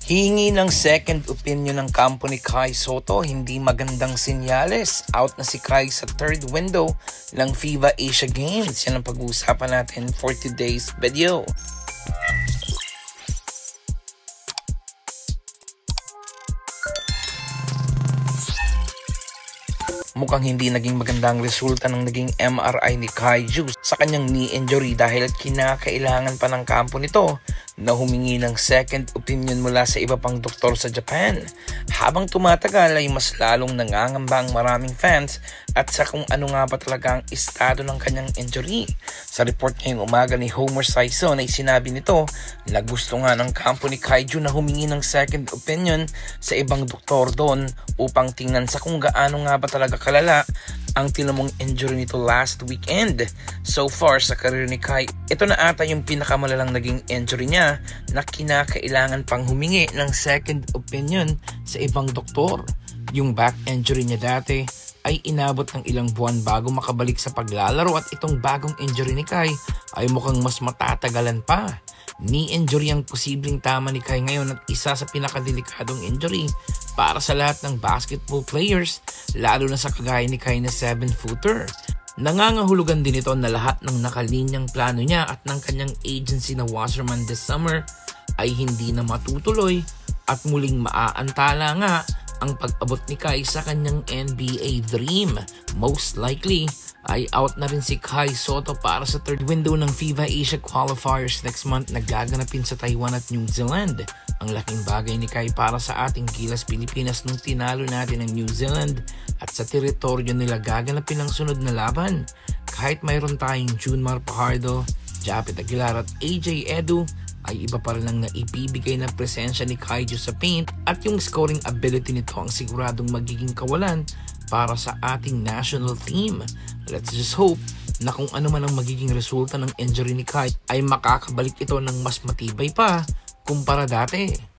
Hihingi ng second opinion ng kampo ni Kai Sotto, hindi magandang sinyales. Out na si Kai sa third window ng FIBA Asia Games. Yan ang pag-uusapan natin for today's video. Mukhang hindi naging magandang resulta ng naging MRI ni Kai Ju sa kanyang knee injury dahil kinakailangan pa ng kampo nito na humingi ng second opinion mula sa iba pang doktor sa Japan. Habang tumatagal ay mas lalong nangangamba ang maraming fans at sa kung ano nga ba talaga ang estado ng kanyang injury. Sa report ngayong umaga ni Homer Sison ay sinabi nito na gusto nga ng kampo ni Kai Ju na humingi ng second opinion sa ibang doktor doon upang tingnan sa kung gaano nga ba talaga kalala ang tinamong injury nito last weekend. So far sa career ni Kai, ito na ata yung pinakamalalang naging injury niya na kinakailangan pang humingi ng second opinion sa ibang doktor. Yung back injury niya dati ay inabot ng ilang buwan bago makabalik sa paglalaro at itong bagong injury ni Kai ay mukhang mas matatagalan pa. Knee injury ang posibleng tama ni Kai ngayon at isa sa pinakadelikadong injury para sa lahat ng basketball players, lalo na sa kagaya ni Kai na 7-footer. Nangangahulugan din ito na lahat ng nakalinyang plano niya at ng kanyang agency na Wasserman this summer ay hindi na matutuloy at muling maaantala nga ang pag-abot ni Kai sa kanyang NBA dream. Most likely ay out na rin si Kai Sotto para sa third window ng FIBA Asia Qualifiers next month na gaganapin sa Taiwan at New Zealand. Ang laking bagay ni Kai para sa ating Gilas Pilipinas nung tinalo natin ang New Zealand at sa teritoryo nila gaganapin ang sunod na laban. Kahit mayroon tayong Junmar Fajardo, Japet Aguilar at AJ Edu, ay iba pa rin ang naipibigay na presensya ni Kai Ju sa paint at yung scoring ability nito ang siguradong magiging kawalan para sa ating national team. Let's just hope na kung ano man ang magiging resulta ng injury ni Kai ay makakabalik ito ng mas matibay pa kumpara dati.